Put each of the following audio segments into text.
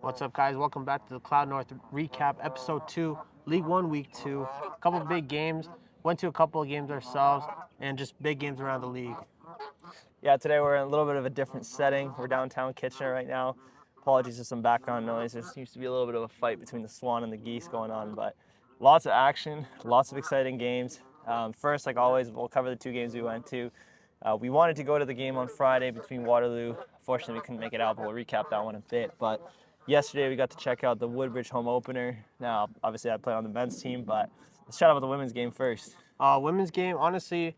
What's up, guys? Welcome back to the Cloud North Recap, Episode 2, League 1, Week 2. A couple big games. Went to a couple of games ourselves, and just big games around the league. Yeah, today we're in a little bit of a different setting. We're downtown Kitchener right now. Apologies for some background noise. There seems to be a little bit of a fight between the Swan and the Geese going on, but lots of action, lots of exciting games. First, like always, we'll cover the two games we went to. We wanted to go to the game on Friday between Waterloo. Unfortunately, we couldn't make it out, but we'll recap that one a bit. But yesterday, we got to check out the Woodbridge home opener. Now, obviously, I play on the men's team, but let's chat about the women's game first. Women's game, honestly,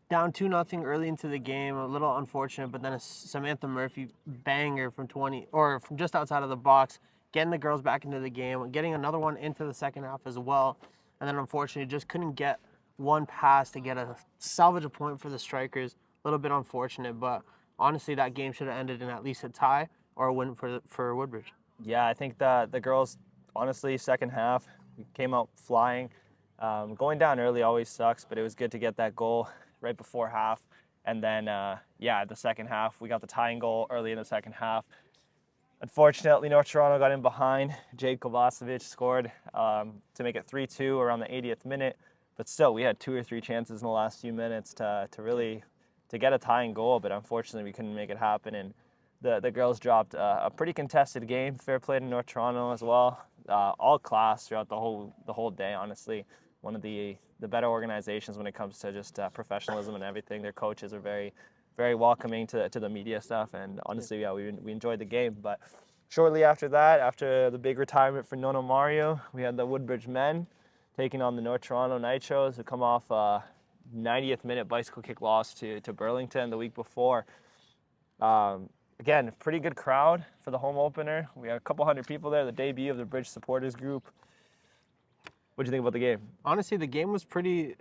down 2-0 early into the game, a little unfortunate, but then a Samantha Murphy banger from 20, or from just outside of the box, getting the girls back into the game, getting another one into the second half as well. And then unfortunately, just couldn't get one pass to get a salvage a point for the Strikers. A little bit unfortunate, but honestly, that game should have ended in at least a tie or a win for Woodbridge. Yeah, I think the girls, honestly, second half, came out flying. Going down early always sucks, but it was good to get that goal right before half. And then, the second half, we got the tying goal early in the second half. Unfortunately, North Toronto got in behind. Jade Kovacevic scored to make it 3-2 around the 80th minute. But still, we had two or three chances in the last few minutes to get a tying goal, but unfortunately, we couldn't make it happen. And the girls dropped a pretty contested game. Fair play to North Toronto as well. All class throughout the whole day. Honestly, one of the better organizations when it comes to just professionalism and everything. Their coaches are very, very welcoming to the media stuff. And honestly, yeah, we enjoyed the game. But shortly after that, after the big retirement for Nono Mario, we had the Woodbridge men taking on the North Toronto Nitros, who come off 90th minute bicycle kick loss to Burlington the week before. Again, pretty good crowd for the home opener. We had a couple hundred people there, the debut of the Bridge supporters group. What do you think about the game? Honestly, the game was pretty.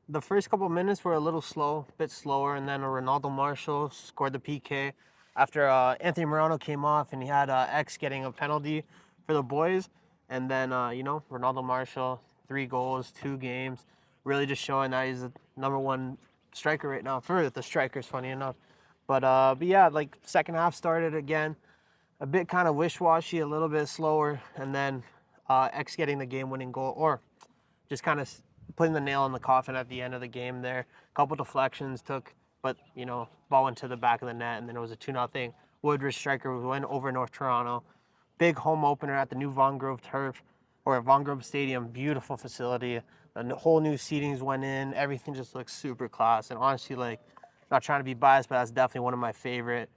The first couple minutes were a little slow, a bit slower, and then Ronaldo Marshall scored the PK after Anthony Morano came off, and he had X getting a penalty for the boys. And then, Ronaldo Marshall, 3 goals, 2 games, really just showing that he's the number one striker right now for the Strikers, funny enough. But yeah, like second half started again, a bit kind of wish-washy, a little bit slower, and then X getting the game-winning goal, or just kind of putting the nail in the coffin at the end of the game there. A couple deflections took, but, ball went to the back of the net, and then it was a 2-0 Woodbridge striker win over North Toronto. Big home opener at the new Vaughan Grove turf, or Vaughan Grove Stadium. Beautiful facility. The whole new seatings went in. Everything just looks super class. And honestly, like, not trying to be biased, but that's definitely one of my favorite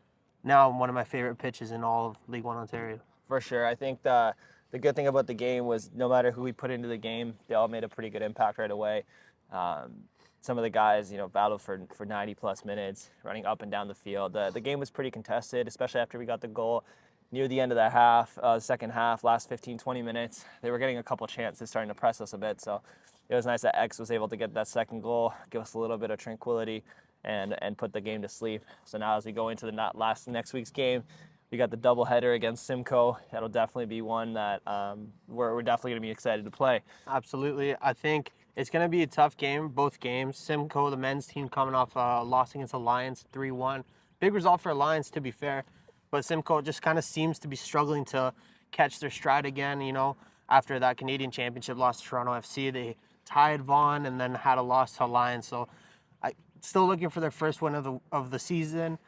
pitches in all of League 1 Ontario. For sure. I think the good thing about the game was no matter who we put into the game, they all made a pretty good impact right away. Some of the guys, battled for 90 plus minutes, running up and down the field. The game was pretty contested, especially after we got the goal near the end of that half, second half, last 15, 20 minutes. They were getting a couple chances, starting to press us a bit. So it was nice that X was able to get that second goal, give us a little bit of tranquility, and put the game to sleep. So now as we go into the next week's game, we got the doubleheader against Simco. That'll definitely be one that we're definitely going to be excited to play. Absolutely. I think it's going to be a tough game, both games. Simco, the men's team, coming off a loss against Alliance 3-1. Big result for Alliance, to be fair. But Simco just kind of seems to be struggling to catch their stride again, after that Canadian Championship loss to Toronto FC. They tied Vaughan and then had a loss to Alliance. So I still looking for their first win of the season.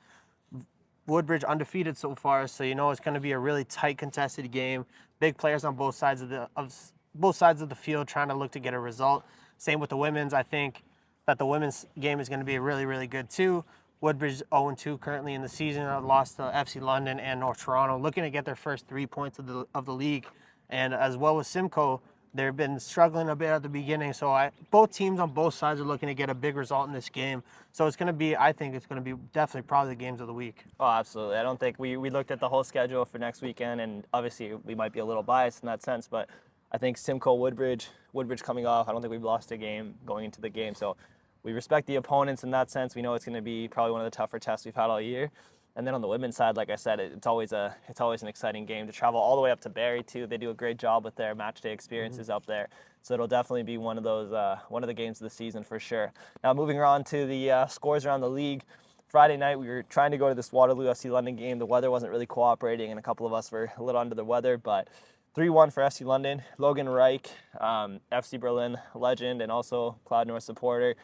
Woodbridge undefeated so far, so it's going to be a really tight, contested game. Big players on both sides of the field trying to look to get a result. Same with the women's. I think that the women's game is going to be really, really good too. Woodbridge 0-2 currently in the season, lost to FC London and North Toronto, looking to get their first 3 points of the league, and as well as Simcoe. They've been struggling a bit at the beginning, so both teams on both sides are looking to get a big result in this game. So I think it's going to be definitely probably the games of the week. Oh, absolutely. I don't think we looked at the whole schedule for next weekend, and obviously we might be a little biased in that sense, but I think Simcoe, Woodbridge coming off, I don't think we've lost a game going into the game. So we respect the opponents in that sense. We know it's going to be probably one of the tougher tests we've had all year. And then on the women's side, like I said, it's always an exciting game to travel all the way up to Barrie too. They do a great job with their match day experiences up there, so it'll definitely be one of the games of the season for sure. Now moving on to the scores around the league. Friday night, we were trying to go to this Waterloo FC London game. The weather wasn't really cooperating, and a couple of us were a little under the weather, but 3-1 for FC London. Logan Reich, FC Berlin legend and also Cloud North supporter,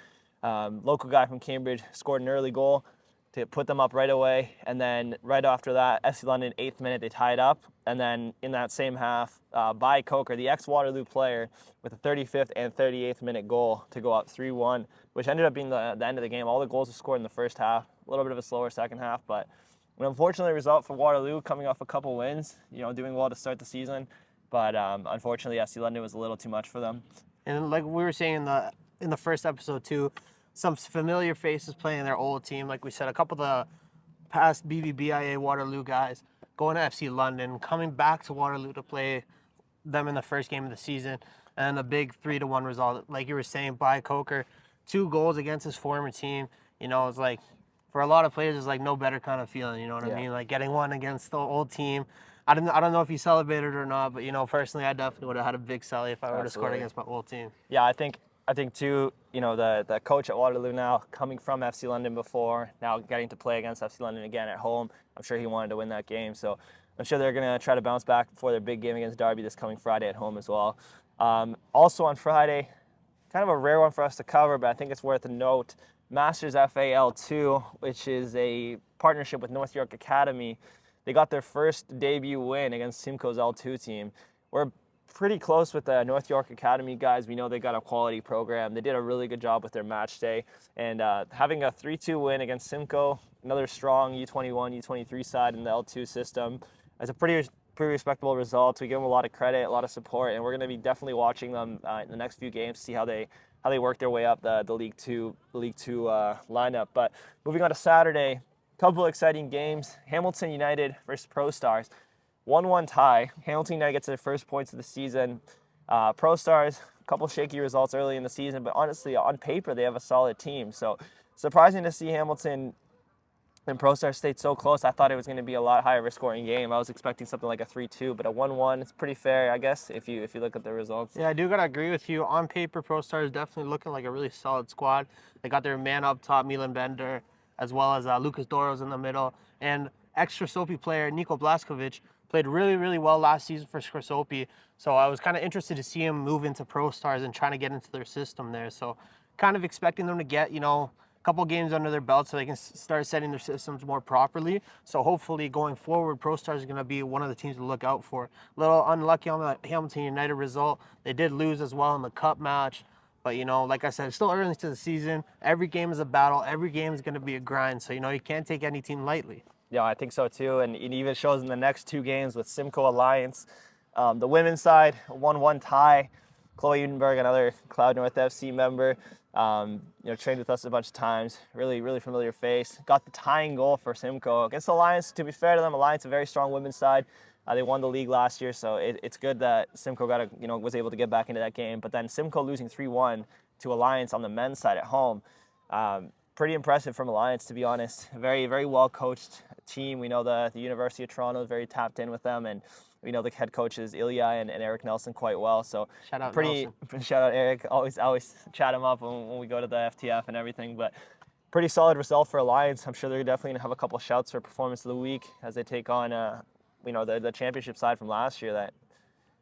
local guy from Cambridge, scored an early goal to put them up right away. And then right after that, FC London, 8th minute, they tied up. And then in that same half, Bai Coker, the ex-Waterloo player, with a 35th and 38th minute goal to go up 3-1, which ended up being the end of the game. All the goals were scored in the first half, a little bit of a slower second half, but an unfortunate result for Waterloo, coming off a couple wins, doing well to start the season. But unfortunately, FC London was a little too much for them. And like we were saying in the first episode too, some familiar faces playing their old team. Like we said, a couple of the past BVB Waterloo guys going to FC London, coming back to Waterloo to play them in the first game of the season, and a big 3-1 result. Like you were saying, by Coker, 2 goals against his former team. It's like, for a lot of players, it's like no better kind of feeling. You know what I mean? Like getting one against the old team. I don't know if he celebrated or not, but personally, I definitely would have had a big celly if I would have scored against my old team. Yeah, I think too, the coach at Waterloo now, coming from FC London before, now getting to play against FC London again at home, I'm sure he wanted to win that game. So I'm sure they're going to try to bounce back before their big game against Derby this coming Friday at home as well. Also on Friday, kind of a rare one for us to cover, but I think it's worth a note. Masters FAL2, which is a partnership with North York Academy. They got their first debut win against Simco's L2 team. We're pretty close with the North York Academy guys. We know they got a quality program. They did a really good job with their match day. And having a 3-2 win against Simco, another strong U21, U23 side in the L2 system, is a pretty respectable result. We give them a lot of credit, a lot of support, and we're going to be definitely watching them in the next few games to see how they work their way up the League Two lineup. But moving on to Saturday, couple of exciting games. Hamilton United versus Pro Stars. 1-1 tie. Hamilton United gets their first points of the season. Pro Stars, a couple shaky results early in the season, but honestly, on paper, they have a solid team. So surprising to see Hamilton and Pro Stars stayed so close. I thought it was going to be a lot higher of a scoring game. I was expecting something like a 3-2, but a 1-1, it's pretty fair, I guess, if you look at the results. Yeah, I do gotta agree with you. On paper, Pro Stars definitely looking like a really solid squad. They got their man up top, Milan Bender, as well as Lucas Doros in the middle. And ex-Scrosoppi player Niko Blaskovic played really, really well last season for Scrosoppi. So I was kind of interested to see him move into Pro Stars and trying to get into their system there. So kind of expecting them to get, a couple games under their belt so they can start setting their systems more properly. So hopefully going forward, Pro Stars is going to be one of the teams to look out for. A little unlucky on the Hamilton United result. They did lose as well in the cup match. But, like I said, it's still early into the season. Every game is a battle. Every game is going to be a grind. So, you can't take any team lightly. Yeah, I think so too. And it even shows in the next 2 games with Simco Alliance. The women's side, a 1-1 tie. Chloe Udenberg, another Cloud North FC member, trained with us a bunch of times. Really, really familiar face. Got the tying goal for Simco against Alliance. To be fair to them, Alliance, a very strong women's side. They won the league last year, so it's good that Simco was able to get back into that game. But then Simco losing 3-1 to Alliance on the men's side at home. Pretty impressive from Alliance, to be honest. Very, very well coached team. We know the University of Toronto is very tapped in with them, and we know the head coaches Ilya and Eric Nelson quite well. So shout out Nelson. Shout out Eric. Always chat him up when we go to the FTF and everything. But pretty solid result for Alliance. I'm sure they're definitely gonna have a couple shouts for performance of the week as they take on the championship side from last year that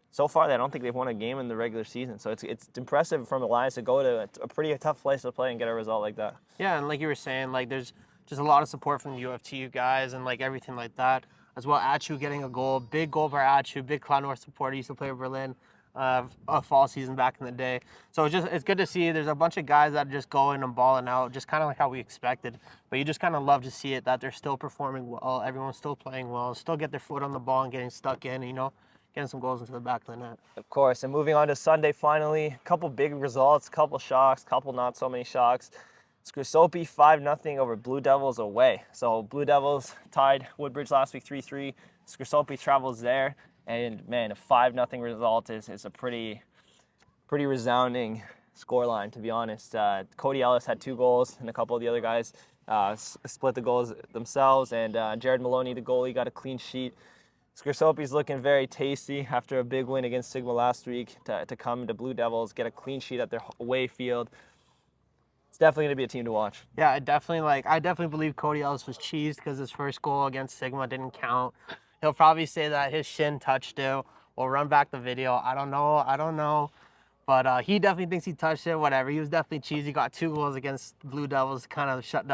so far I don't think they've won a game in the regular season. So it's impressive from Alliance to go to a pretty tough place to play and get a result like that. Yeah, and like you were saying, like there's just a lot of support from the UFTU guys and like everything like that. As well, Achu getting a goal, big goal by Achu, big Cloud North supporter, used to play for Berlin a fall season back in the day. So it's good to see there's a bunch of guys that are just going and balling out, just kind of like how we expected. But you just kind of love to see it, that they're still performing well, everyone's still playing well, still get their foot on the ball and getting stuck in, getting some goals into the back of the net. Of course, and moving on to Sunday finally, a couple big results, couple shocks, couple not so many shocks. Scrosoppi 5-0 over Blue Devils away. So Blue Devils tied Woodbridge last week 3-3. Scrosoppi travels there. And man, a 5-0 result is a pretty resounding scoreline, to be honest. Cody Ellis had 2 goals, and a couple of the other guys split the goals themselves. And Jared Maloney, the goalie, got a clean sheet. Scrosoppi's looking very tasty after a big win against Sigma last week to come to Blue Devils, get a clean sheet at their away field. it's definitely going to be a team to watch. Yeah, I definitely believe Cody Ellis was cheesed because his first goal against Sigma didn't count. He'll probably say that his shin touched it. We'll run back the video. I don't know. But he definitely thinks he touched it. Whatever. He was definitely cheesy. Got 2 goals against Blue Devils. Kind of shut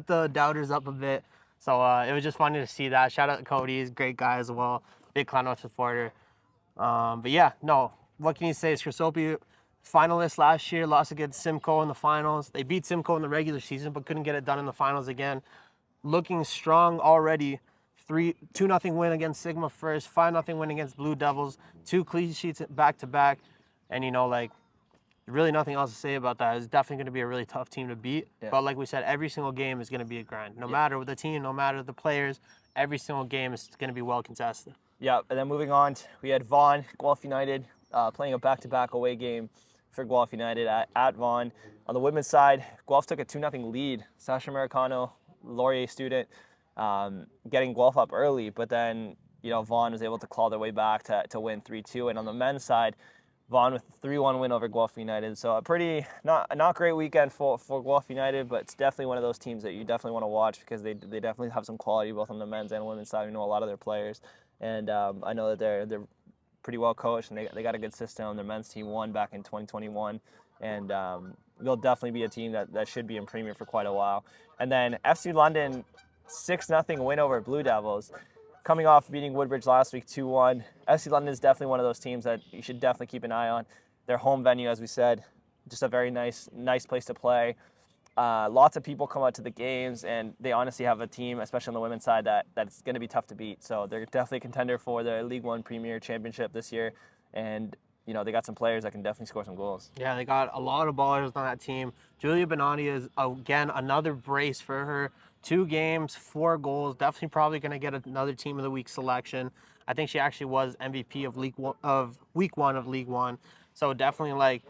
the doubters up a bit. So it was just funny to see that. Shout out to Cody. He's a great guy as well. Big Clownwatch supporter. But yeah, no. What can you say? Scrosoppi, finalists last year, lost against Simco in the finals. They beat Simco in the regular season, but couldn't get it done in the finals again. Looking strong already. 2-0 win against Sigma first, 5-0 win against Blue Devils, 2 clean sheets back to back. And really nothing else to say about that. It's definitely going to be a really tough team to beat. Yeah. But like we said, every single game is going to be a grind. No matter the team, no matter the players, every single game is going to be well contested. Yeah, and then moving on, we had Vaughan, Guelph United, playing a back-to-back away game for Guelph United at Vaughan. On the women's side, Guelph took a 2-0 lead. Sasha Americano, Laurier student, getting Guelph up early, but then Vaughan was able to claw their way back to win 3-2. And on the men's side, Vaughan with a 3-1 win over Guelph United. So a pretty not great weekend for Guelph United, but it's definitely one of those teams that you definitely want to watch because they definitely have some quality both on the men's and women's side. We know a lot of their players, and I know that they're pretty well coached and they got a good system. Their men's team won back in 2021, and they'll definitely be a team that should be in Premier for quite a while. And then FC London, 6-0 win over Blue Devils. Coming off beating Woodbridge last week 2-1, FC London is definitely one of those teams that you should definitely keep an eye on. Their home venue, as we said, just a very nice place to play. Lots of people come out to the games, and they honestly have a team, especially on the women's side, that's going to be tough to beat. So they're definitely a contender for the League 1 Premier Championship this year, and they got some players that can definitely score some goals. Yeah, they got a lot of ballers on that team. Julia Benani is, again, another brace for her. 2 games, 4 goals. Definitely probably going to get another Team of the Week selection. I think she actually was MVP of Week 1 of League 1. So definitely,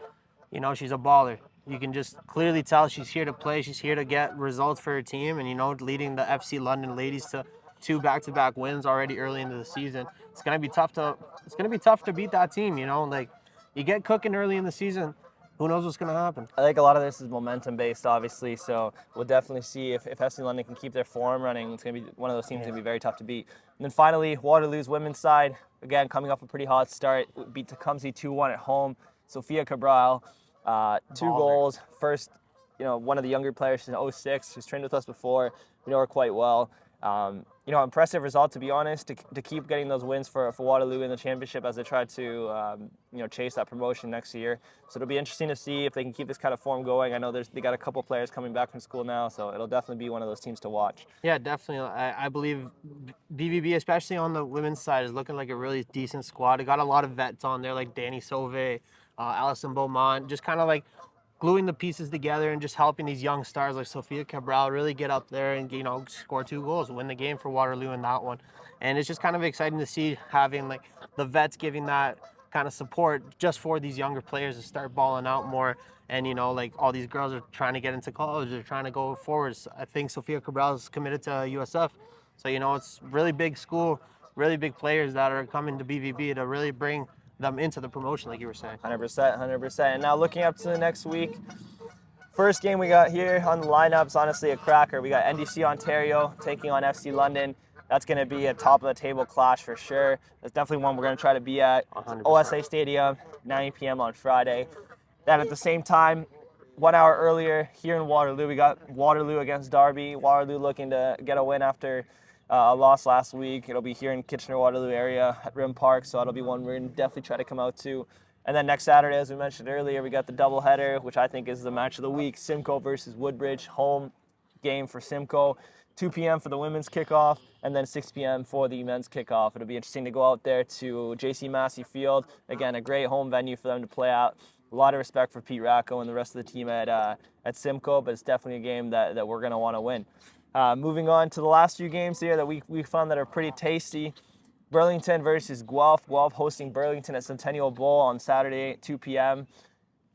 she's a baller. You can just clearly tell she's here to play. She's here to get results for her team, and leading the FC London ladies to 2 back-to-back wins already early into the season. It's gonna be tough to beat that team. You get cooking early in the season. Who knows what's going to happen? I think a lot of this is momentum-based, obviously, so we'll definitely see if FC London can keep their form running. It's going to be one of those teams that's going to be very tough to beat. And then finally, Waterloo's women's side, again, coming off a pretty hot start, beat Tecumseh 2-1 at home. Sophia Cabral, 2 goals. First, one of the younger players, she's in 06. She's trained with us before. We know her quite well. Impressive result, to be honest, to keep getting those wins for Waterloo in the championship as they try to, chase that promotion next year. So it'll be interesting to see if they can keep this kind of form going. I know they got a couple players coming back from school now, so it'll definitely be one of those teams to watch. Yeah, definitely. I believe BVB, especially on the women's side, is looking like a really decent squad. They got a lot of vets on there, like Danny Sauvé, Alison Beaumont, just kind of like gluing the pieces together and just helping these young stars like Sophia Cabral really get up there and score 2 goals, win the game for Waterloo in that one. And it's just kind of exciting to see having the vets giving that kind of support just for these younger players to start balling out more. And all these girls are trying to get into college, they're trying to go forward. I think Sophia Cabral is committed to USF, so it's really big school, really big players that are coming to BVB to really bring them into the promotion, like you were saying. 100%. And now looking up to the next week, first game we got here on the lineup is honestly a cracker. We got NDC Ontario taking on FC London. That's going to be a top of the table clash for sure. That's definitely one we're going to try to be at. 100%. OSA Stadium, 9 p.m. on Friday. Then at the same time, 1 hour earlier here in Waterloo, we got Waterloo against Derby. Waterloo looking to get a win after a loss last week. It'll be here in Kitchener-Waterloo area at Rim Park, so it'll be one we're going to definitely try to come out to. And then next Saturday, as we mentioned earlier, we got the doubleheader, which I think is the match of the week. Simco versus Woodbridge, home game for Simco. 2 p.m. for the women's kickoff, and then 6 p.m. for the men's kickoff. It'll be interesting to go out there to JC Massey Field. Again, a great home venue for them to play at. A lot of respect for Pete Racco and the rest of the team at Simco, but it's definitely a game that we're going to want to win. Moving on to the last few games here that we found that are pretty tasty. Burlington versus Guelph. Guelph hosting Burlington at Centennial Bowl on Saturday at 2 p.m.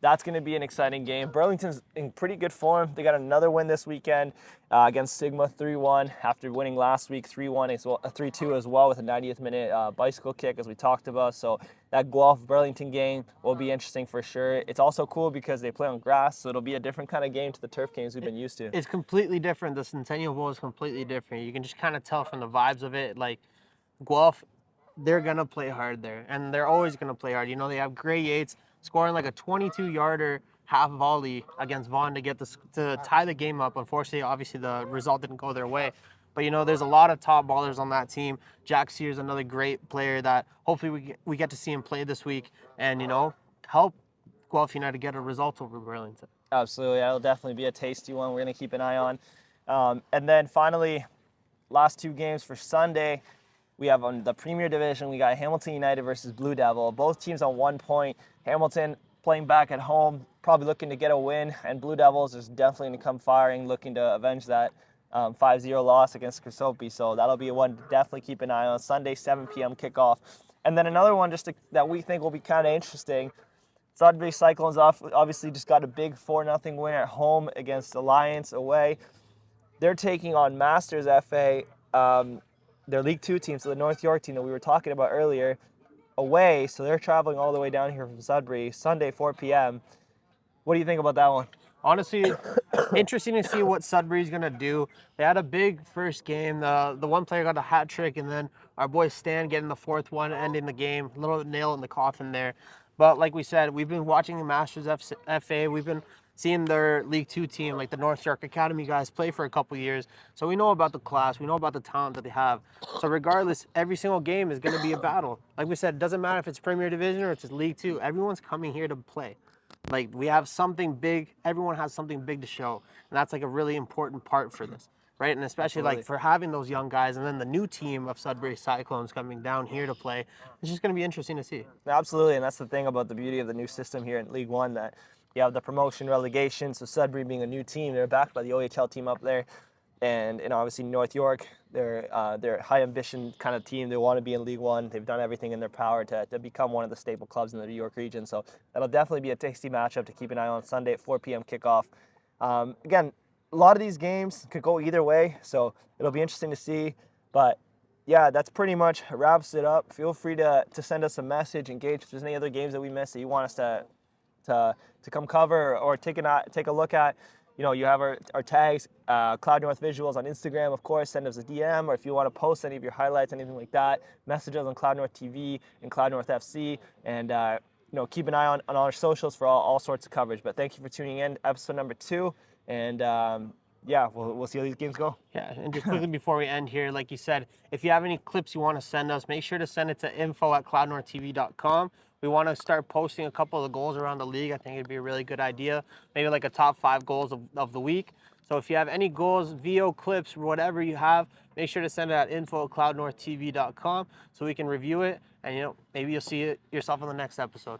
that's going to be an exciting game. Burlington's in pretty good form. They got another win this weekend against Sigma 3-1 after winning last week 3-1 as well, 3-2 as well with a 90th minute bicycle kick as we talked about. So that Guelph-Burlington game will be interesting for sure. It's also cool because they play on grass, so it'll be a different kind of game to the turf games we've been used to. It's completely different. The Centennial Bowl is completely different. You can just kind of tell from the vibes of it. Like Guelph, they're going to play hard there, and they're always going to play hard. You know, they have Gray Yates scoring like a 22-yarder half volley against Vaughan to tie the game up. Unfortunately, obviously, the result didn't go their way. But, you know, there's a lot of top ballers on that team. Jack Sears, another great player that hopefully we get to see him play this week and, you know, help Guelph United get a result over Burlington. Absolutely. That'll definitely be a tasty one. We're going to keep an eye on. And then finally, last two games for Sunday. We have on the Premier Division, we got Hamilton United versus Blue Devil. Both teams on 1 point. Hamilton playing back at home, probably looking to get a win, and Blue Devils is definitely going to come firing, looking to avenge that 5-0 loss against Scrosoppi. So that'll be one to definitely keep an eye on. Sunday, 7 p.m. kickoff. And then another one that we think will be kind of interesting. Sudbury Cyclones obviously just got a big 4-0 win at home against Alliance away. They're taking on Masters FA. Their League 2 team, so the North York team that we were talking about earlier, away. So they're traveling all the way down here from Sudbury, Sunday, 4 p.m. What do you think about that one? Honestly, interesting to see what Sudbury's going to do. They had a big first game. The one player got a hat trick, and then our boy Stan getting the fourth one, ending the game. Little nail in the coffin there. But like we said, we've been watching the Masters FA. We've been seeing their League 2 team, like the North York Academy guys, play for a couple years. So we know about the class. We know about the talent that they have. So regardless, every single game is going to be a battle. Like we said, it doesn't matter if it's Premier Division or if it's League 2. Everyone's coming here to play. Like, we have something big. Everyone has something big to show. And that's, like, a really important part for this, right? And especially, like, for having those young guys and then the new team of Sudbury Cyclones coming down here to play. It's just going to be interesting to see. Absolutely, and that's the thing about the beauty of the new system here in League 1, that you have the promotion relegation. So Sudbury being a new team, they're backed by the OHL team up there. And obviously North York, they're a high ambition kind of team. They want to be in League 1. They've done everything in their power to become one of the staple clubs in the New York region. So that'll definitely be a tasty matchup to keep an eye on. Sunday at 4 p.m. kickoff. Again, a lot of these games could go either way, so it'll be interesting to see. But yeah, that's pretty much wraps it up. Feel free to send us a message, engage if there's any other games that we missed that you want us to come cover or take a look at. You know, you have our tags, Cloud North Visuals on Instagram, of course. Send us a DM, or if you want to post any of your highlights, anything like that, message us on Cloud North TV and Cloud North FC, and you know, keep an eye on our socials for all sorts of coverage. But thank you for tuning in, episode number 2, and yeah, we'll see how these games go. Yeah, and just quickly before we end here, like you said, if you have any clips you want to send us, make sure to send it to info@cloudnorthtv.com. We want to start posting a couple of the goals around the league. I think it'd be a really good idea. Maybe like a top 5 goals of the week. So if you have any goals, VO clips, whatever you have, make sure to send it at info@cloudnorthtv.com so we can review it. And, you know, maybe you'll see it yourself in the next episode.